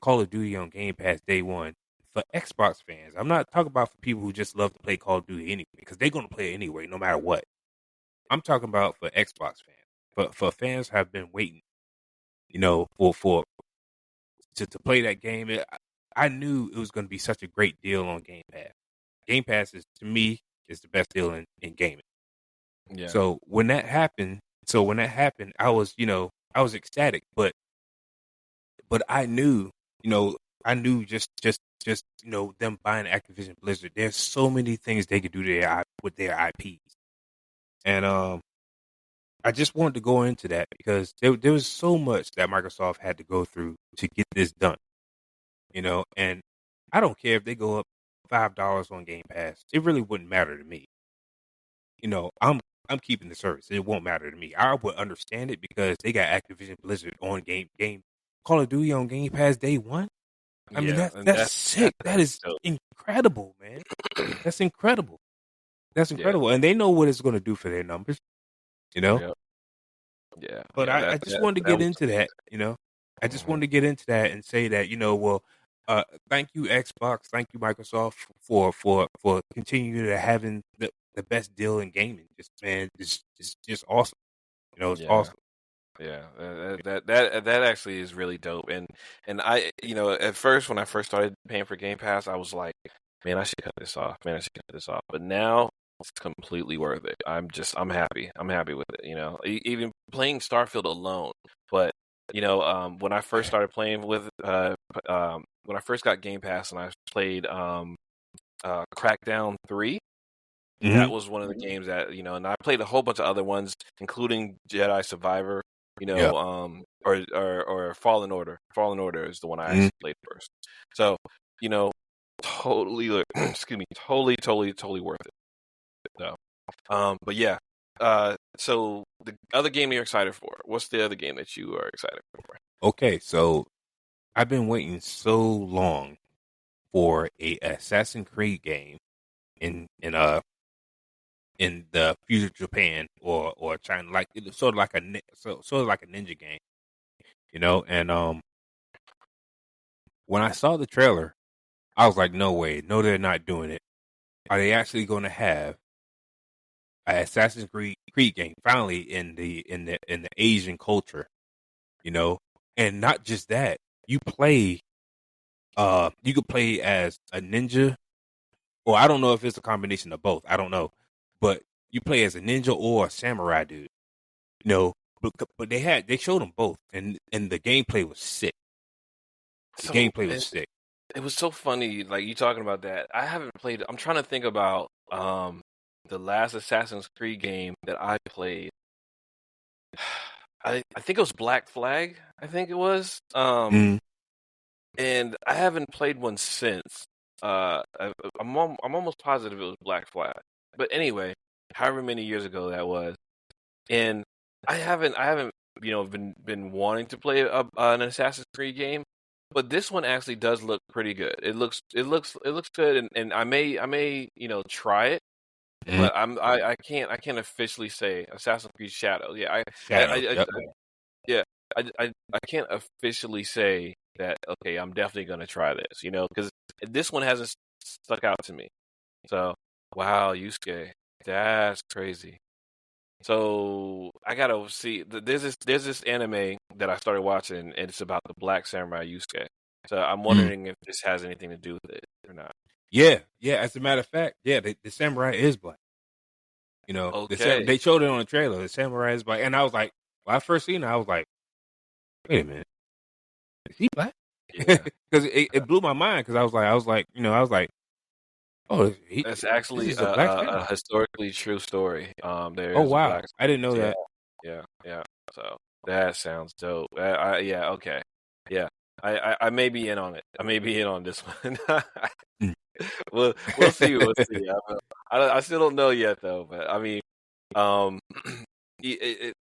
Call of Duty on Game Pass day one for Xbox fans. I'm not talking about for people who just love to play Call of Duty anyway, because they're going to play it anyway, no matter what. I'm talking about for Xbox fans, for fans who have been waiting, for to play that game. I knew it was going to be such a great deal on Game Pass. Game Pass to me is the best deal in gaming. Yeah. So when that happened, I was ecstatic, but I knew, just them buying Activision Blizzard. There's so many things they could do with their IPs, and I just wanted to go into that because there was so much that Microsoft had to go through to get this done, and I don't care if they go up $5 on Game Pass. It really wouldn't matter to me. I'm keeping the service. It won't matter to me. I would understand it because they got Activision Blizzard on game Call of Duty on Game Pass day one. I mean, that's sick. That is incredible, man. That's incredible. That's incredible. Yeah. And they know what it's going to do for their numbers, Yeah. But I just wanted to get into that, I just wanted to get into that and say that, thank you, Xbox. Thank you, Microsoft, for continuing to having the best deal in gaming. It's just awesome. It's awesome. Yeah, that actually is really dope. And I, at first when I first started paying for Game Pass, I was like, man, I should cut this off. But now it's completely worth it. I'm happy. I'm happy with it. Even playing Starfield alone. But when I first started playing with when I first got Game Pass and I played Crackdown 3. Mm-hmm. That was one of the games that, and I played a whole bunch of other ones, including Jedi Survivor, or Fallen Order. Fallen Order is the one I actually played first. So, totally, excuse me, totally worth it. So, but yeah. So the other game you're excited for, what's the other game that you are excited for? Okay, so I've been waiting so long for a Assassin's Creed game in the future Japan or China, like sort of like a ninja game, And when I saw the trailer, I was like, no way, no, they're not doing it. Are they actually going to have an Assassin's Creed game finally in the Asian culture, And not just that, you could play as a ninja, or I don't know if it's a combination of both. I don't know. But you play as a ninja or a samurai dude, But they showed them both, and the gameplay was sick. Sick. It was so funny, like you talking about that. I haven't played. I'm trying to think about the last Assassin's Creed game that I played. I think it was Black Flag. I think it was. And I haven't played one since. I'm almost positive it was Black Flag. But anyway, however many years ago that was, and I haven't been wanting to play an Assassin's Creed game, but this one actually does look pretty good. It looks good, and I may try it, but I can't officially say Assassin's Creed Shadow. Yeah, I can't officially say that. Okay, I'm definitely gonna try this, because this one hasn't stuck out to me. So. Wow, Yusuke, that's crazy. So I gotta see. There's this anime that I started watching, and it's about the Black Samurai Yusuke. So I'm wondering if this has anything to do with it or not. Yeah. As a matter of fact, the samurai is black. You know, Okay. they showed it on the trailer. The samurai is black, and I was like, when I first seen it, I was like, wait a minute, is he black? Yeah. Because it blew my mind. Because I was like, oh, That's actually a historically true story. Oh wow, I didn't know that. Yeah. So that sounds dope. Okay. Yeah, I may be in on it. I may be in on this one. we'll see. We'll see. I still don't know yet though. But I mean,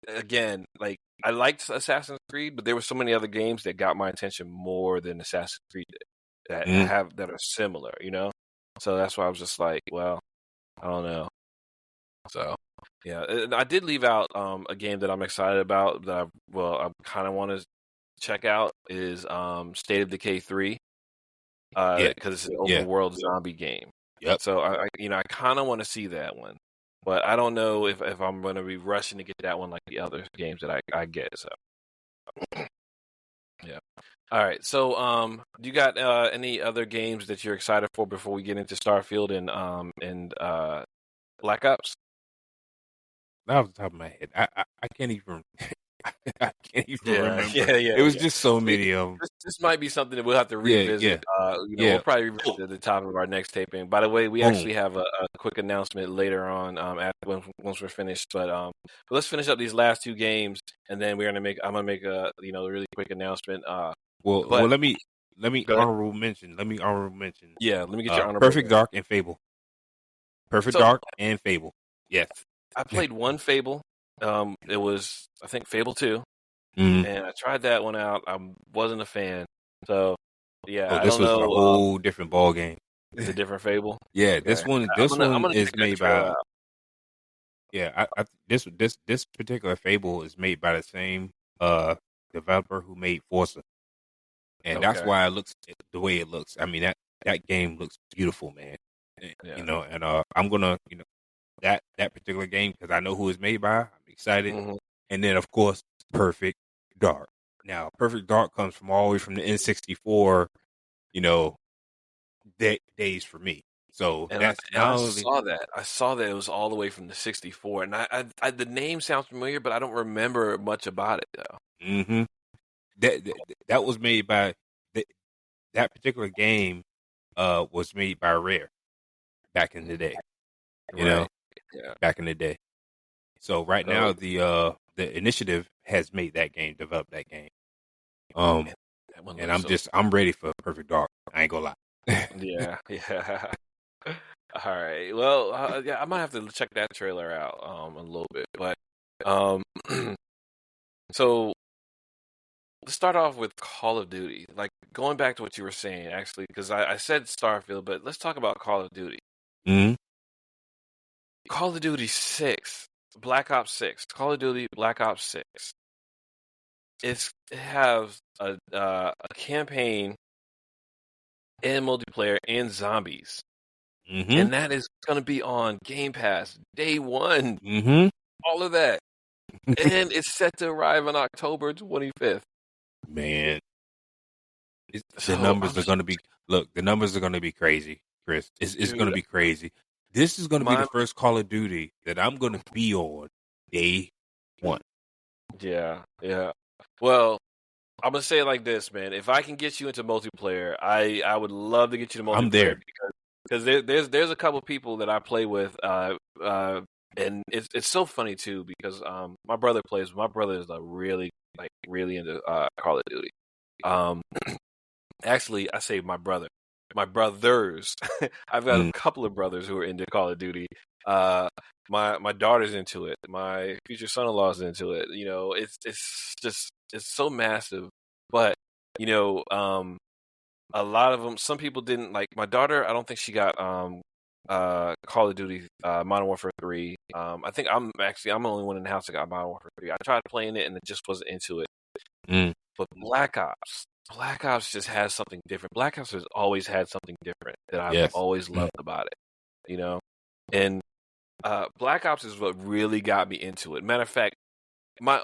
again, like I liked Assassin's Creed, but there were so many other games that got my attention more than Assassin's Creed did that are similar. You know. So that's why I was just like, well, I don't know. So, yeah, I did leave out a game that I'm excited about that I kind of want to check out is State of Decay 3 because it's an open world zombie game. Yep. So I kind of want to see that one, but I don't know if I'm going to be rushing to get that one like the other games that I get. So, yeah. All right, so do you got any other games that you're excited for before we get into Starfield and Black Ops? Not off the top of my head, I can't even. I can't even remember. Yeah. It was just so many of them. This might be something that we'll have to revisit. We'll probably revisit at the top of our next taping. By the way, we actually have a quick announcement later on once we're finished. But let's finish up these last two games, and then I'm gonna make a really quick announcement. Well, let me honorable mention. Yeah, let me get your honorable. Perfect Dark and Fable. Dark and Fable. Yes. I played one Fable. It was, I think, Fable 2. Mm-hmm. And I tried that one out. I wasn't a fan. So, yeah, this was a whole different ball game. It's a different Fable? Yeah, okay. This one is made by... Yeah, this particular Fable is made by the same developer who made Forza. And that's why it looks the way it looks. I mean, that game looks beautiful, man. Yeah. And I'm gonna, that particular game because I know who it's made by. I'm excited. Mm-hmm. And then, of course, Perfect Dark. Now, Perfect Dark comes from all the way from the N64, days for me. So I saw that it was all the way from the 64, and I the name sounds familiar, but I don't remember much about it though. Mm-hmm. That was made by that particular game. Was made by Rare back in the day. Back in the day. So right now the initiative has made that game, developed that game. And I'm ready for Perfect Dark. I ain't gonna lie. Yeah. All right. Well, I might have to check that trailer out a little bit, but so let's start off with Call of Duty. Like going back to what you were saying, actually, because I said Starfield, but let's talk about Call of Duty. Mm-hmm. Call of Duty 6, Black Ops 6, Call of Duty Black Ops 6. It has a campaign and multiplayer and zombies. Mm-hmm. And that is going to be on Game Pass day one. Mm-hmm. All of that. And it's set to arrive on October 25th. Man. The numbers are going to be... Look, the numbers are going to be crazy, Chris. It's going to be crazy. This is going to be the first Call of Duty that I'm going to be on day one. Yeah. Well, I'm going to say it like this, man. If I can get you into multiplayer, I would love to get you to multiplayer. I'm there. Because there's a couple people that I play with, and it's so funny, too, because my brother plays. My brother is really into Call of Duty. Actually, I say my brother. My brothers. I've got a couple of brothers who are into Call of Duty. My daughter's into it. My future son-in-law is into it. It's so massive. But a lot of them. Some people didn't like. My daughter, I don't think she got Call of Duty Modern Warfare 3. I think I'm the only one in the house that got Modern Warfare 3. I tried playing it and it just wasn't into it. But Black Ops just has something different. Black Ops has always had something different that I've always loved about it, And Black Ops is what really got me into it. Matter of fact, my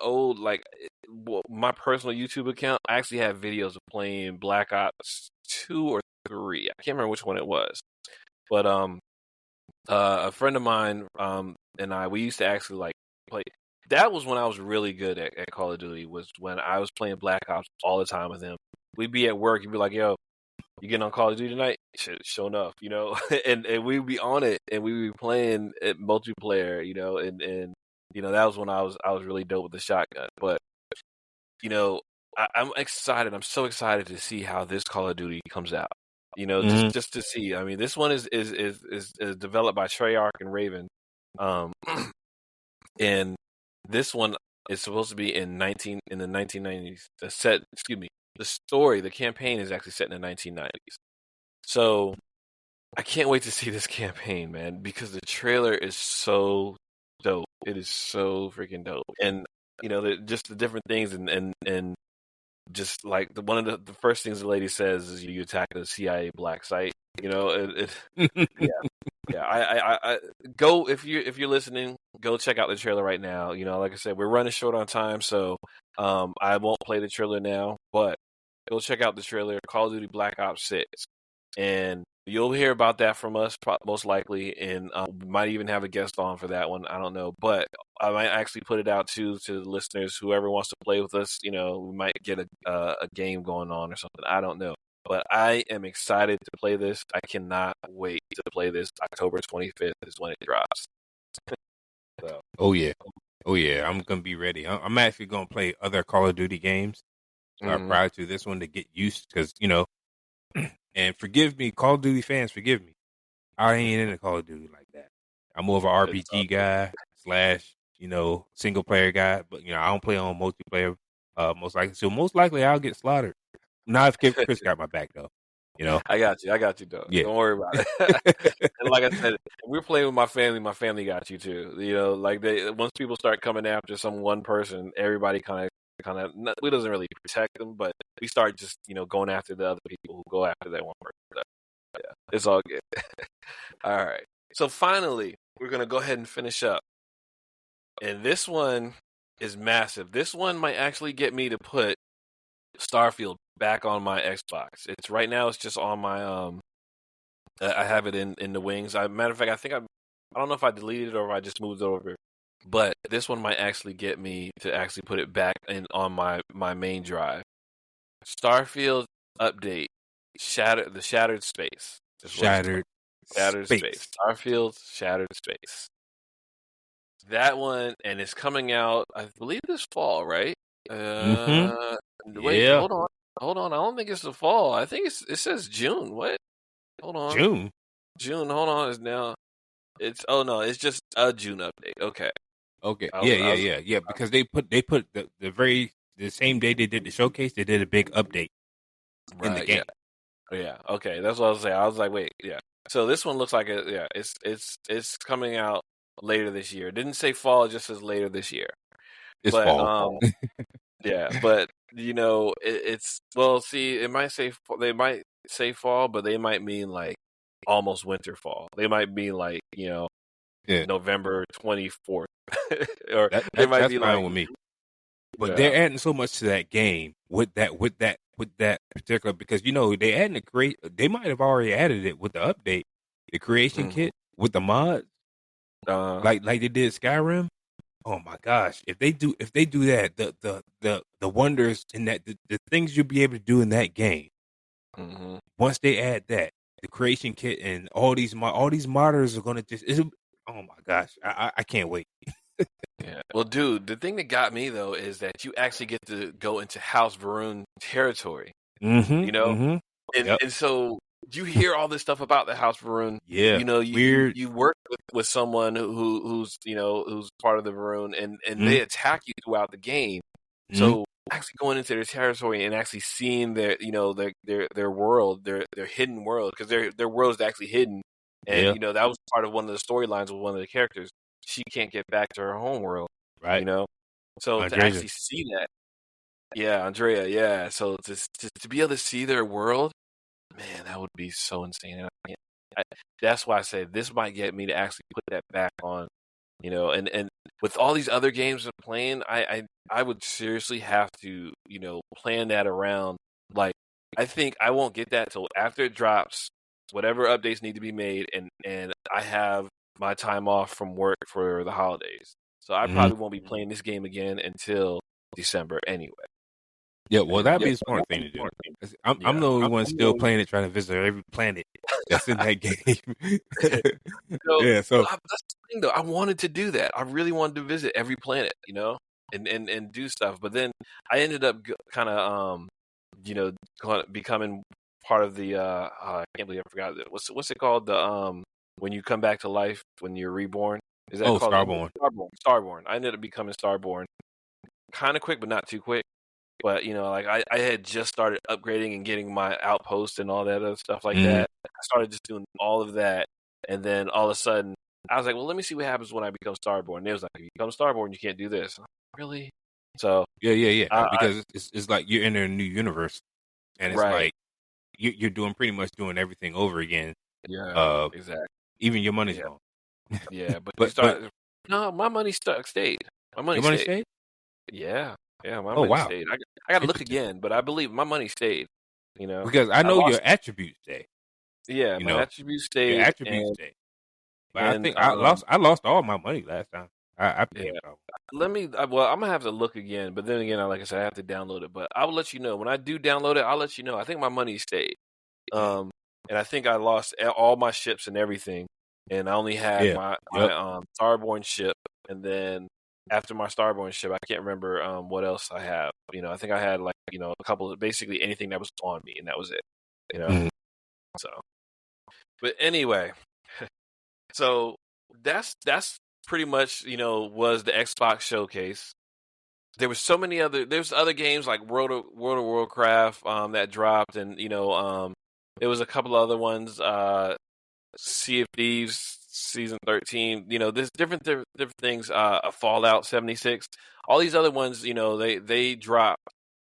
my personal YouTube account, I actually have videos of playing Black Ops 2 or 3. I can't remember which one it was. But a friend of mine and we used to actually like play. That was when I was really good at Call of Duty. Was when I was playing Black Ops all the time with him. We'd be at work. He'd be like, "Yo, you getting on Call of Duty tonight?" Sure enough, and we'd be on it, and we'd be playing it multiplayer, and that was when I was really dope with the shotgun. But I'm excited. I'm so excited to see how this Call of Duty comes out. Just to see. I mean, this one is developed by Treyarch and Raven, and this one is supposed to be in the 1990s. The campaign is actually set in the 1990s. So I can't wait to see this campaign, man, because the trailer is so dope. It is so freaking dope, and just the different things and just like one of the first things the lady says is you attack the CIA black site. Yeah. I go if you're listening, go check out the trailer right now. Like I said, we're running short on time, so I won't play the trailer now, but go check out the trailer, Call of Duty Black Ops 6, and you'll hear about that from us most likely, and we might even have a guest on for that one. I don't know, but I might actually put it out to the listeners. Whoever wants to play with us, we might get a game going on or something. I don't know, but I am excited to play this. I cannot wait to play this. October 25th is when it drops. So. Oh yeah, I'm gonna be ready. I'm actually gonna play other Call of Duty games prior to this one to get used, because and forgive me, Call of Duty fans, forgive me. I ain't into Call of Duty like that. I'm more of an RPG guy / single player guy, but I don't play on multiplayer most likely. So most likely I'll get slaughtered. Not if Chris got my back though. I got you though. Yeah. Don't worry about it. And like I said, if we're playing with my family got you too. Like once people start coming after some one person, everybody kind of we doesn't really protect them, but we start just going after the other people who go after that one person. So, yeah, it's all good. All right. So finally, we're gonna go ahead and finish up, and this one is massive. This one might actually get me to put Starfield back on my Xbox. It's right now. It's just on my I have it in the wings. Matter of fact, I think I don't know if I deleted it or if I just moved it over. But this one might actually get me to actually put it back on my main drive. Starfield update, the Shattered Space. Shattered Space. Starfield Shattered Space. That one, and it's coming out, I believe, this fall, right? Wait, hold on. I don't think it's the fall. I think it says June. What? Hold on. June. Hold on. It's just a June update. Okay. Yeah. Because they put the same day they did the showcase, they did a big update in the game. Yeah. Okay. That's what I was saying. I was like, wait, yeah. So this one looks like it's coming out later this year. It didn't say fall, it just says later this year. It's fall. Yeah, but it's it might say they might say fall, but they might mean like almost winter fall. They might mean like November 24th, or they might be fine like with me. But they're adding so much to that game with that particular, because they adding they might have already added it with the update, the creation kit with the mods, like they did Skyrim. Oh my gosh! If they do that, the wonders in that, the things you'll be able to do in that game, once they add that, the creation kit and all these modders are gonna oh my gosh! I can't wait. Yeah. Well, dude, the thing that got me though is that you actually get to go into House Va'ruun territory. And so you hear all this stuff about the House Va'ruun. Yeah, you work with someone who's part of the Va'ruun, and they attack you throughout the game. So actually going into their territory and actually seeing their their world, their hidden world, because their world is actually hidden, and that was part of one of the storylines with one of the characters. She can't get back to her home world, right? So Andrea. To actually see that, Andrea, So to be able to see their world. Man, that would be so insane. That's why I say this might get me to actually put that back on, and with all these other games I'm playing, I would seriously have to, plan that around. Like, I think I won't get that till after it drops, whatever updates need to be made, and I have my time off from work for the holidays. So I probably won't be playing this game again until December anyway. Yeah, well, that'd be a smart thing to do. I'm the only one still playing it, trying to visit every planet that's in that game. So that's the thing, though. I wanted to do that. I really wanted to visit every planet, and do stuff. But then I ended up kind of, becoming part of the. I can't believe I forgot it. What's it called? The when you come back to life when you're reborn. Is that called Starborn? Starborn. I ended up becoming Starborn. Kind of quick, but not too quick. But, I had just started upgrading and getting my outpost and all that other stuff like that. I started just doing all of that. And then all of a sudden, I was like, well, let me see what happens when I become Starborn. And it was like, if you become Starborn, you can't do this. Like, really? So Yeah. Because it's like you're in a new universe. And it's like you're doing everything over again. Yeah, exactly. Even your money's gone. Yeah, but no, my money stayed. My money stayed? Yeah. Yeah, my money stayed. I got to look again, but I believe my money stayed. Because I know your attributes stayed. Yeah, my attributes stayed. Your attributes stayed. But I think I lost all my money last time. I paid it. I'm gonna have to look again. But then again, like I said, I have to download it. But I will let you know when I do download it. I'll let you know. I think my money stayed. And I think I lost all my ships and everything, and I only had my Starborn ship, and then. After my Starborn ship, I can't remember what else I have. I think I had a couple of basically anything that was on me, and that was it. So, but anyway, so that's pretty much was the Xbox showcase. There was so many there's other games like World of Warcraft that dropped, and there was a couple other ones. Sea of Thieves Season 13, there's different things. Fallout 76, all these other ones, they drop.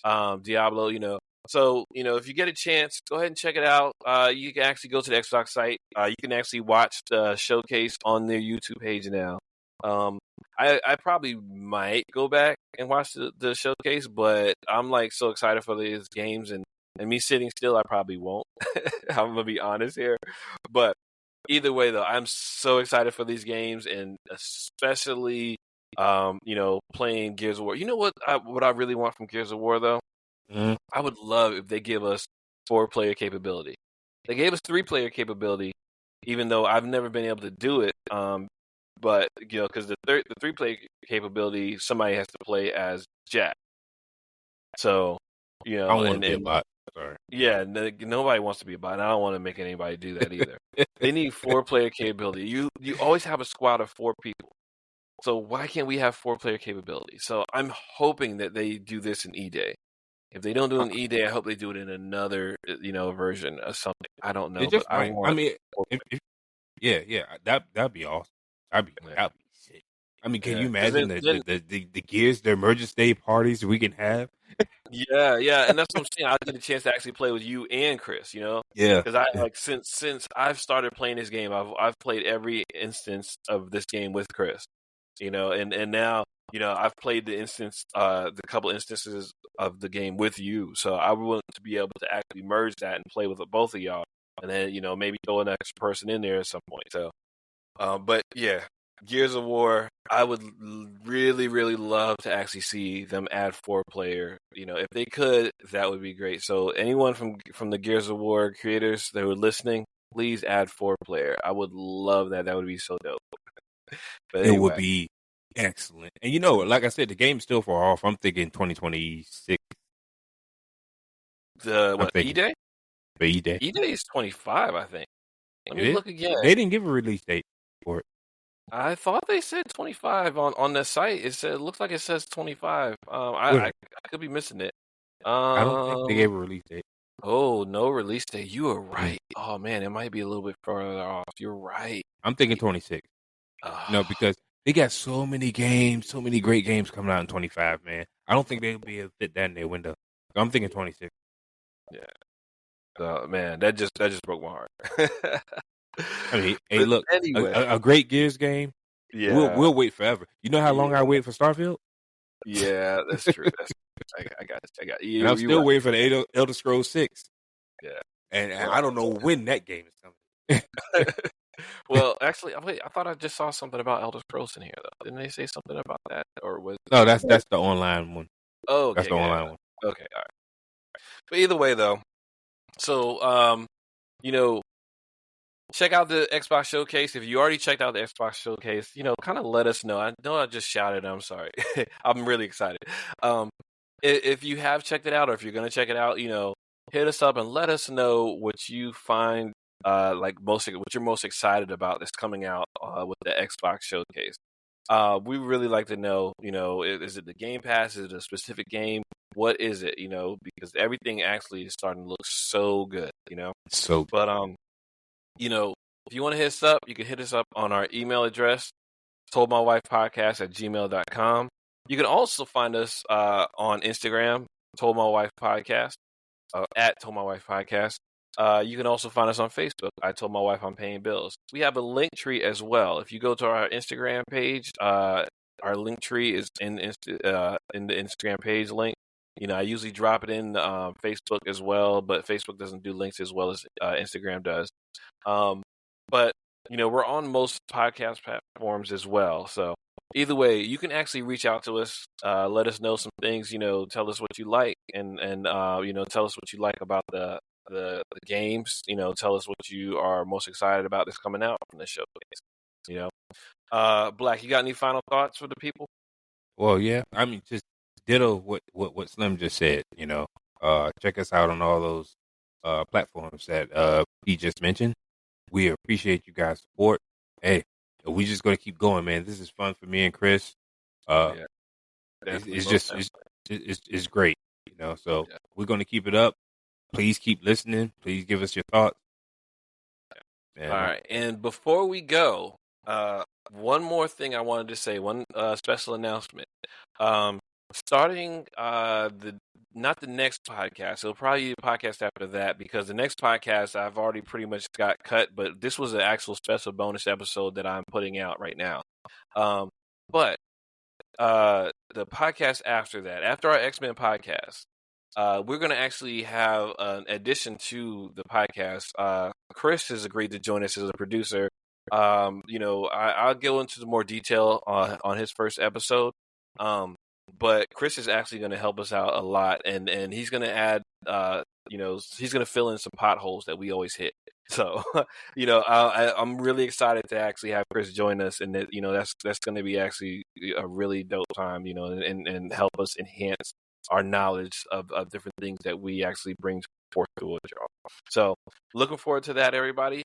Diablo, so if you get a chance, go ahead and check it out. You can actually go to the Xbox site. You can actually watch the showcase on their YouTube page now. I probably might go back and watch the showcase, but I'm so excited for these games, and me sitting still, I probably won't. I'm gonna be honest here, but. Either way, though, I'm so excited for these games, and especially, playing Gears of War. You know what I really want from Gears of War, though? I would love if they give us 4-player capability. They gave us 3-player capability, even though I've never been able to do it. But because the 3-player capability, somebody has to play as Jack. So I want to be a bot. Sorry. Yeah, nobody wants to be a bot. And I don't want to make anybody do that either. They need 4-player capability. You always have a squad of 4 people. So why can't we have 4-player capability? So I'm hoping that they do this in E-Day. If they don't do it in E-Day, I hope they do it in another, version of something. I don't know. But that'd be awesome. That'd be sick. I mean, can you imagine the Gears, the Emergence Day parties we can have? Yeah, and that's what I'm saying. I get a chance to actually play with you and Chris, Yeah, because I since I've started playing this game, I've played every instance of this game with Chris, and now I've played the couple instances of the game with you. So I want to be able to actually merge that and play with both of y'all, and then maybe throw an extra person in there at some point. So, but yeah. Gears of War, I would really, really love to actually see them add 4-player. If they could, that would be great. So anyone from the Gears of War creators that were listening, please add 4-player. I would love that. That would be so dope. But anyway. It would be excellent. And like I said, the game's still far off. I'm thinking 2026. E-Day? The E-Day. E-Day is 25, I think. Let me look again. They didn't give a release date for it. I thought they said 25 on the site. It looks like it says 25. I could be missing it. I don't think they gave a release date. Oh, no release date. You are right. Oh man, it might be a little bit further off. You're right. I'm thinking 26. Because they got so many games, so many great games coming out in 25. Man, I don't think they'll be able to fit that in their window. So I'm thinking 26. Yeah. Man, that just broke my heart. I mean, hey, look, anyway. a great Gears game. Yeah, we'll wait forever. You know how long I wait for Starfield? Yeah, that's true. I got you. And I'm still waiting for the Elder Scrolls 6. Yeah, and I don't know when that game is coming. Well, actually, wait, I thought I just saw something about Elder Scrolls in here, though. Didn't they say something about that, or was? No, that's the online one. Oh, okay, that's the online one. Okay, all right. But either way, though, so check out the Xbox Showcase. If you already checked out the Xbox Showcase, kind of let us know. I know I just shouted. I'm sorry. I'm really excited. If you have checked it out, or if you're going to check it out, hit us up and let us know what you find what you're most excited about that's coming out with the Xbox Showcase. We really like to know, is it the Game Pass? Is it a specific game? What is it? Because everything actually is starting to look so good, So, but if you want to hit us up, you can hit us up on our email address, toldmywifepodcast@gmail.com. You can also find us on Instagram, toldmywifepodcast, at toldmywifepodcast. You can also find us on Facebook. I told my wife I'm paying bills. We have a link tree as well. If you go to our Instagram page, our link tree is in the Instagram page link. I usually drop it in Facebook as well, but Facebook doesn't do links as well as Instagram does. But we're on most podcast platforms as well. So either way, you can actually reach out to us, let us know some things. Tell us what you like, and tell us what you like about the games. Tell us what you are most excited about that's coming out from the showcase. Black, you got any final thoughts for the people? Well, yeah. I mean, just ditto what Slim just said. Check us out on all those platforms that he just mentioned. We appreciate you guys' support. Hey, we just gonna keep going, man. This is fun for me and Chris. It's great, So we're gonna keep it up. Please keep listening. Please give us your thoughts. All right. And before we go, one more thing I wanted to say, one special announcement. Starting not the next podcast, it'll probably be the podcast after that, because the next podcast I've already pretty much got cut, but this was an actual special bonus episode that I'm putting out right now. But the podcast after that, after our X-Men podcast, we're going to actually have an addition to the podcast. Chris has agreed to join us as a producer. I'll go into more detail on his first episode. But Chris is actually going to help us out a lot, and he's going to add, he's going to fill in some potholes that we always hit. So, I'm really excited to actually have Chris join us, and that, that's going to be actually a really dope time, and help us enhance our knowledge of different things that we actually bring forth to y'all. So, looking forward to that, everybody.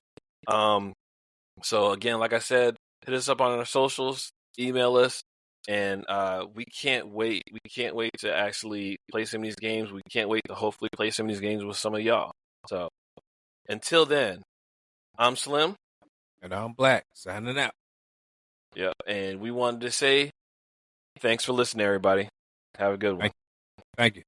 So again, like I said, hit us up on our socials, email us, and we can't wait. We can't wait to actually play some of these games. We can't wait to hopefully play some of these games with some of y'all. So until then, I'm Slim. And I'm Black, signing out. Yeah, and we wanted to say thanks for listening, everybody. Have a good one. Thank you.